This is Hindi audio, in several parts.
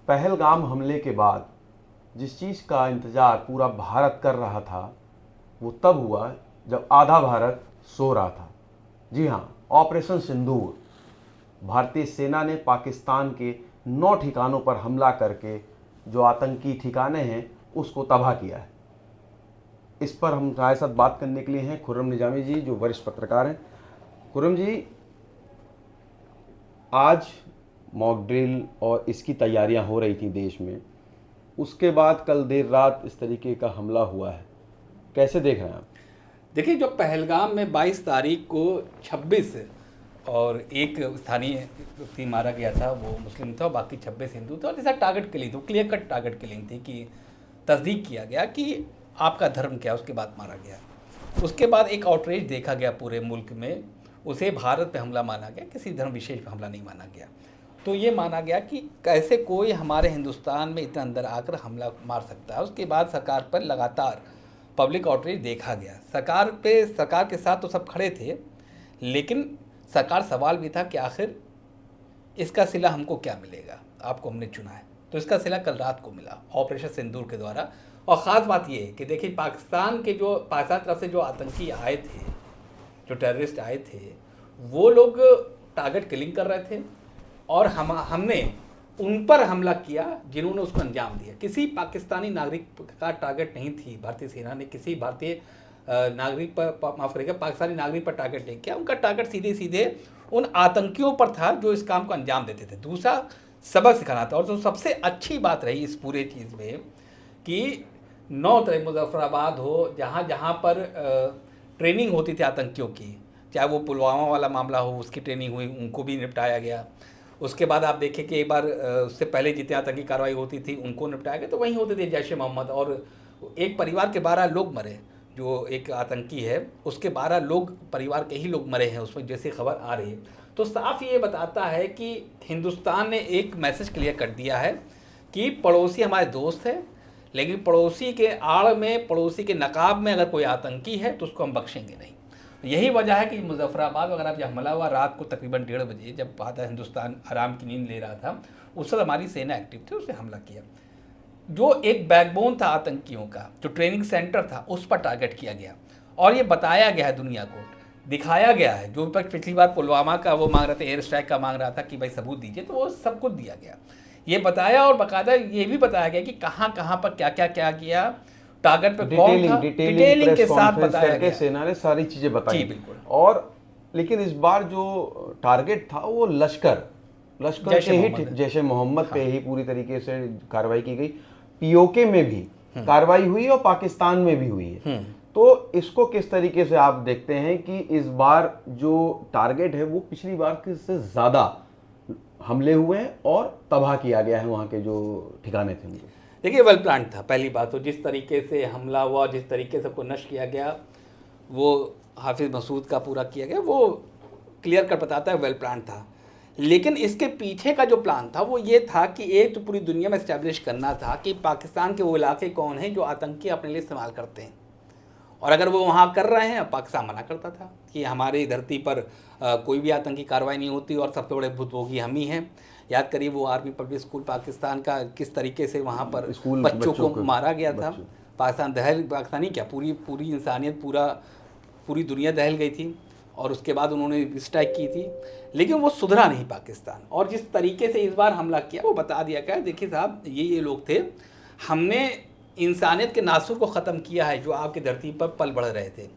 पहलगाम हमले के बाद जिस चीज़ का इंतज़ार पूरा भारत कर रहा था वो तब हुआ जब आधा भारत सो रहा था। जी हाँ, ऑपरेशन सिंदूर। भारतीय सेना ने पाकिस्तान के 9 ठिकानों पर हमला करके जो आतंकी ठिकाने हैं उसको तबाह किया है। इस पर हम हमारे साथ बात करने के लिए हैं खुर्रम निजामी जी, जो वरिष्ठ पत्रकार हैं। खुर्रम जी, आज मॉक ड्रिल और इसकी तैयारियां हो रही थी देश में, उसके बाद कल देर रात इस तरीके का हमला हुआ है, कैसे देख रहे हैं आप? देखिए, जो पहलगाम में 22 तारीख को 26 और एक स्थानीय व्यक्ति मारा गया था, वो मुस्लिम था, बाकी 26 हिंदू थे, और जैसा टारगेट किलिंग थी, क्लियर कट टारगेट किलिंग थी कि तस्दीक किया गया कि आपका धर्म क्या, उसके बाद मारा गया। उसके बाद एक आउटरीच देखा गया पूरे मुल्क में, उसे भारत पे हमला माना गया, किसी धर्म विशेष पे हमला नहीं माना गया। तो ये माना गया कि कैसे कोई हमारे हिंदुस्तान में इतना अंदर आकर हमला मार सकता है। उसके बाद सरकार पर लगातार पब्लिक आउटरीच देखा गया। सरकार के साथ तो सब खड़े थे, लेकिन सरकार सवाल भी था कि आखिर इसका सिला हमको क्या मिलेगा, आपको हमने चुना है। तो इसका सिला कल रात को मिला ऑपरेशन सिंदूर के द्वारा। और ख़ास बात ये है कि देखिए, पाकिस्तान तरफ से जो आतंकी आए थे, जो टेररिस्ट आए थे, वो लोग टारगेट किलिंग कर रहे थे और हमने उन पर हमला किया जिन्होंने उसको अंजाम दिया। किसी पाकिस्तानी नागरिक का टारगेट नहीं थी, भारतीय सेना ने किसी भारतीय नागरिक पर, माफ़ करिएगा, पाकिस्तानी नागरिक पर टारगेट नहीं किया। उनका टारगेट सीधे सीधे उन आतंकियों पर था जो इस काम को अंजाम देते थे। दूसरा, सबक सिखाना था। और जो सबसे अच्छी बात रही इस पूरे चीज़ में कि 9 तारीख मुजफ्फराबाद हो, जहाँ जहाँ पर ट्रेनिंग होती थी आतंकियों की, चाहे वो पुलवामा वाला मामला हो, उसकी ट्रेनिंग हुई, उनको भी निपटाया गया। उसके बाद आप देखें कि एक बार उससे पहले जितनी आतंकी कार्रवाई होती थी उनको निपटाया गया। तो वहीं होते थे जैश ए मोहम्मद, और एक परिवार के 12 लोग मरे, जो एक आतंकी है उसके 12 लोग, परिवार के ही लोग मरे हैं उसमें, जैसी खबर आ रही है। तो साफ ये बताता है कि हिंदुस्तान ने एक मैसेज क्लियर कर दिया है कि पड़ोसी हमारे दोस्त है, लेकिन पड़ोसी के आड़ में, पड़ोसी के नकाब में अगर कोई आतंकी है तो उसको हम बख्शेंगे नहीं। यही वजह है कि मुजफ्फराबाद वगैरह जब हमला हुआ रात को तकरीबन 1:30 बजे, जब आधा हिंदुस्तान आराम की नींद ले रहा था, उस वक्त हमारी सेना एक्टिव थी, उसने हमला किया। जो एक बैकबोन था आतंकियों का, जो ट्रेनिंग सेंटर था, उस पर टारगेट किया गया। और ये बताया गया है, दुनिया को दिखाया गया है। जो पिछली बार पुलवामा का वो मांग रहे थे, एयर स्ट्राइक का मांग रहा था कि भाई सबूत दीजिए, तो वो सब कुछ दिया गया। ये बताया, और बाकायदा ये भी बताया गया कि कहाँ कहाँ पर क्या क्या क्या किया, टारगेट पे कौन था, डिटेलिंग के साथ बताया गया। सेना ने सारी चीजें बताई। जी बिल्कुल। और लेकिन इस बार जो टारगेट था वो लश्कर के ही, जैश ए मोहम्मद पे ही पूरी तरीके से कार्रवाई की गई। पीओके में भी कार्रवाई हुई और पाकिस्तान में भी हुई है। तो इसको किस तरीके से आप देखते हैं कि इस बार जो टारगेट है वो पिछली बार से ज्यादा हमले हुए हैं और तबाह किया गया है वहाँ के जो ठिकाने थे उनको? देखिए, वेल प्लान था। पहली बात तो जिस तरीके से हमला हुआ, जिस तरीके से को नष्ट किया गया, वो हाफिज़ मसूद का पूरा किया गया, वो क्लियर कर बताता है वेल प्लान था। लेकिन इसके पीछे का जो प्लान था वो ये था कि एक तो पूरी दुनिया में इस्टेब्लिश करना था कि पाकिस्तान के वो इलाके कौन हैं जो आतंकी अपने लिए इस्तेमाल करते हैं, और अगर वो वहाँ कर रहे हैं, पाकिस्तान मना करता था कि हमारी धरती पर कोई भी आतंकी कार्रवाई नहीं होती, और सबसे बड़े भुतभोगी हम ही हैं। याद करिए वो आर्मी पब्लिक स्कूल पाकिस्तान का किस तरीके से वहाँ पर बच्चों को मारा गया था। पाकिस्तानी क्या, पूरी इंसानियत, पूरी दुनिया दहल गई थी, और उसके बाद उन्होंने स्ट्राइक की थी। लेकिन वो सुधरा नहीं पाकिस्तान, और जिस तरीके से इस बार हमला किया वो बता दिया गया, देखिए साहब, ये लोग थे, हमने इंसानियत के नासुर को ख़त्म किया है जो आपकी धरती पर पल बढ़ रहे थे।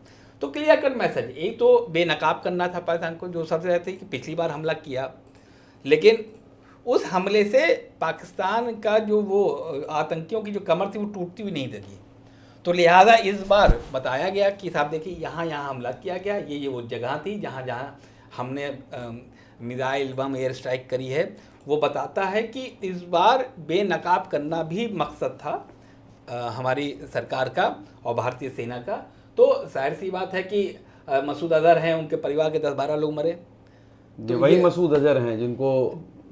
तो क्लियर कट मैसेज, एक तो बेनकाब करना था पाकिस्तान को, जो सबसे ज़्यादा थी कि पिछली बार हमला किया, लेकिन उस हमले से पाकिस्तान का जो वो आतंकियों की जो कमर थी वो टूटती हुई नहीं लगी। तो लिहाजा इस बार बताया गया कि साहब देखिए, यहाँ हमला किया गया, ये वो जगह थी जहाँ हमने मिसाइल बम एयर स्ट्राइक करी है। वो बताता है कि इस बार बेनकाब करना भी मकसद था हमारी सरकार का और भारतीय सेना का। तो जाहिर सी बात है कि मसूद अजहर हैं, उनके परिवार के 10-12 लोग मरे। तो वही मसूद अजहर हैं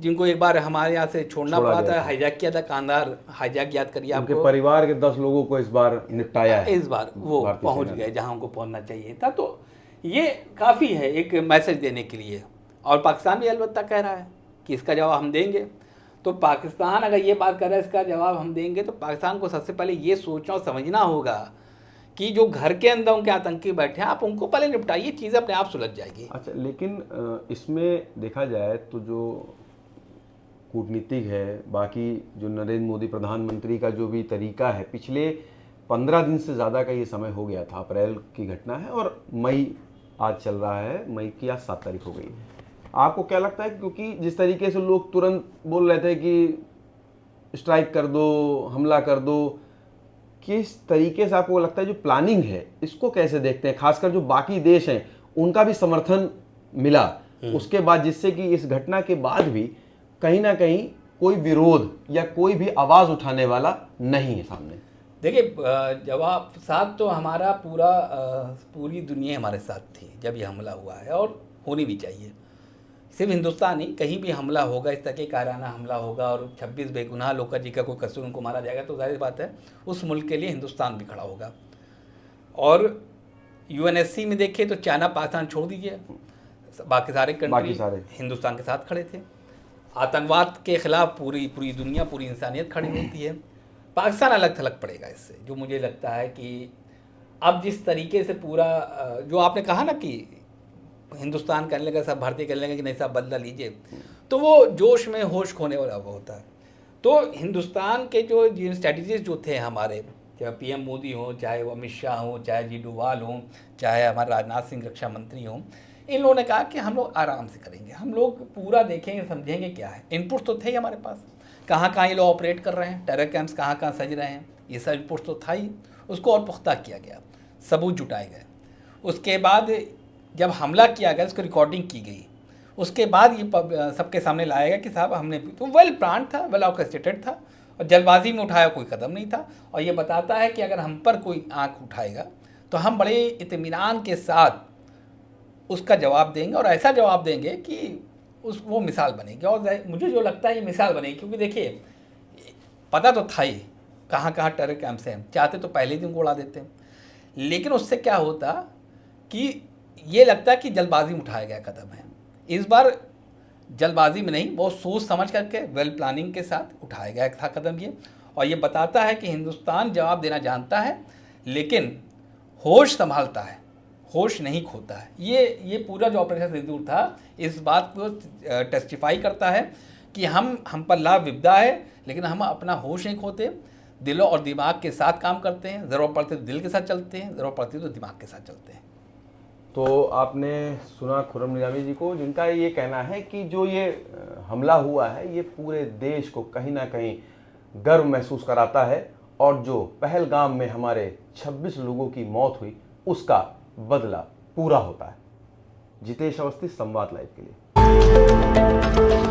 जिनको एक बार हमारे यहाँ से छोड़ना पड़ा था, हाईजैक किया था, कांधार हाईजैक, याद करिए आपको। उनके परिवार के 10 लोगों को इस बार निपटाया है, इस बार वो पहुँच गए जहाँ उनको पहुँचना चाहिए था। तो ये काफ़ी है एक मैसेज देने के लिए, और पाकिस्तान भी अलबत्ता कह रहा है कि इसका जवाब हम देंगे। तो पाकिस्तान अगर ये बात कर रहा है, इसका जवाब हम देंगे, तो पाकिस्तान को सबसे पहले ये सोचना और समझना होगा कि जो घर के अंदर उनके आतंकी बैठे हैं, आप उनको पहले निपटाइए, चीज़ें अपने आप सुलझ जाएगी। अच्छा, लेकिन इसमें देखा जाए तो जो कूटनीतिक है, बाकी जो नरेंद्र मोदी प्रधानमंत्री का जो भी तरीका है, पिछले 15 दिन से ज़्यादा का ये समय हो गया था, अप्रैल की घटना है और मई आज चल रहा है, मई की आज 7 तारीख हो गई है। आपको क्या लगता है, क्योंकि जिस तरीके से लोग तुरंत बोल रहे थे कि स्ट्राइक कर दो, हमला कर दो, किस तरीके से आपको लगता है जो प्लानिंग है इसको कैसे देखते हैं, खासकर जो बाकी देश हैं उनका भी समर्थन मिला उसके बाद, जिससे कि इस घटना के बाद भी कहीं ना कहीं कोई विरोध या कोई भी आवाज़ उठाने वाला नहीं है सामने? देखिए, जवाब साथ तो हमारा पूरी दुनिया हमारे साथ थी जब ये हमला हुआ है, और होनी भी चाहिए। सिर्फ हिंदुस्तान नहीं, कहीं भी हमला होगा, इस तरह के कायराना हमला होगा और 26 बेगुनाह लोग का जी का कोई कसूर उनको मारा जाएगा, तो जाहिर बात है उस मुल्क के लिए हिंदुस्तान भी खड़ा होगा। और यूएनएससी में देखिए तो चाइना पाकिस्तान छोड़ दीजिए, बाकी सारे कंट्री हिंदुस्तान के साथ खड़े थे। आतंकवाद के खिलाफ पूरी दुनिया, पूरी इंसानियत खड़ी होती है। पाकिस्तान अलग थलग पड़ेगा इससे, जो मुझे लगता है कि अब जिस तरीके से पूरा जो आपने कहा ना कि हिंदुस्तान करने लगा, सब भारतीय करने लगा कि नहीं साहब बदला लीजिए, तो वो जोश में होश खोने वाला वो होता है। तो हिंदुस्तान के जो स्ट्रैटेजीज जो थे हमारे, चाहे पीएम मोदी हो, चाहे वो अमित शाह हो, चाहे जी डोवाल हो, चाहे हमारे राजनाथ सिंह रक्षा मंत्री हों, इन लोगों ने कहा कि हम लोग आराम से करेंगे, हम लोग पूरा देखेंगे, समझेंगे क्या है। इनपुट्स तो थे ही हमारे पास, कहाँ कहाँ ये लोग ऑपरेट कर रहे हैं, टेरर कैंप्स कहाँ कहाँ सज रहे हैं, ये सब इनपुट्स तो था ही। उसको और पुख्ता किया गया, सबूत जुटाए गए। उसके बाद जब हमला किया गया, उसकी रिकॉर्डिंग की गई, उसके बाद ये सबके सामने लाया गया कि साहब हमने, तो वेल प्लान था, वेल ऑर्केस्ट्रेटेड था, और जल्दबाजी में उठाया कोई कदम नहीं था। और ये बताता है कि अगर हम पर कोई आँख उठाएगा तो हम बड़े इत्मीनान के साथ उसका जवाब देंगे, और ऐसा जवाब देंगे कि वो मिसाल बनेगी। और मुझे जो लगता है ये मिसाल बनेगी, क्योंकि देखिए पता तो था ही कहाँ कहाँ टेरर कैंप्स हैं, चाहते तो पहले दिन को उड़ा देते, लेकिन उससे क्या होता कि ये लगता है कि जल्दबाजी में उठाया गया कदम है। इस बार जल्दबाजी में नहीं, बहुत सोच समझ करके वेल प्लानिंग के साथ उठाया गया था कदम ये। और ये बताता है कि हिंदुस्तान जवाब देना जानता है, लेकिन होश संभालता है, होश नहीं खोता है। ये पूरा जो ऑपरेशन सिंदूर था, इस बात को टेस्टिफाई करता है कि हम पर लाभ विपदा है, लेकिन हम अपना होश नहीं खोते, दिलों और दिमाग के साथ काम करते हैं। ज़रूरत पड़ती तो दिल के साथ चलते हैं, ज़रूरत पड़ती तो दिमाग के साथ चलते हैं। तो आपने सुना खुर्रम निजामी जी को, जिनका ये कहना है कि जो ये हमला हुआ है ये पूरे देश को कहीं ना कहीं गर्व महसूस कराता है, और जो पहलगाम में हमारे 26 लोगों की मौत हुई उसका बदला पूरा होता है। जितेश अवस्थी, संवाद लाइव के लिए।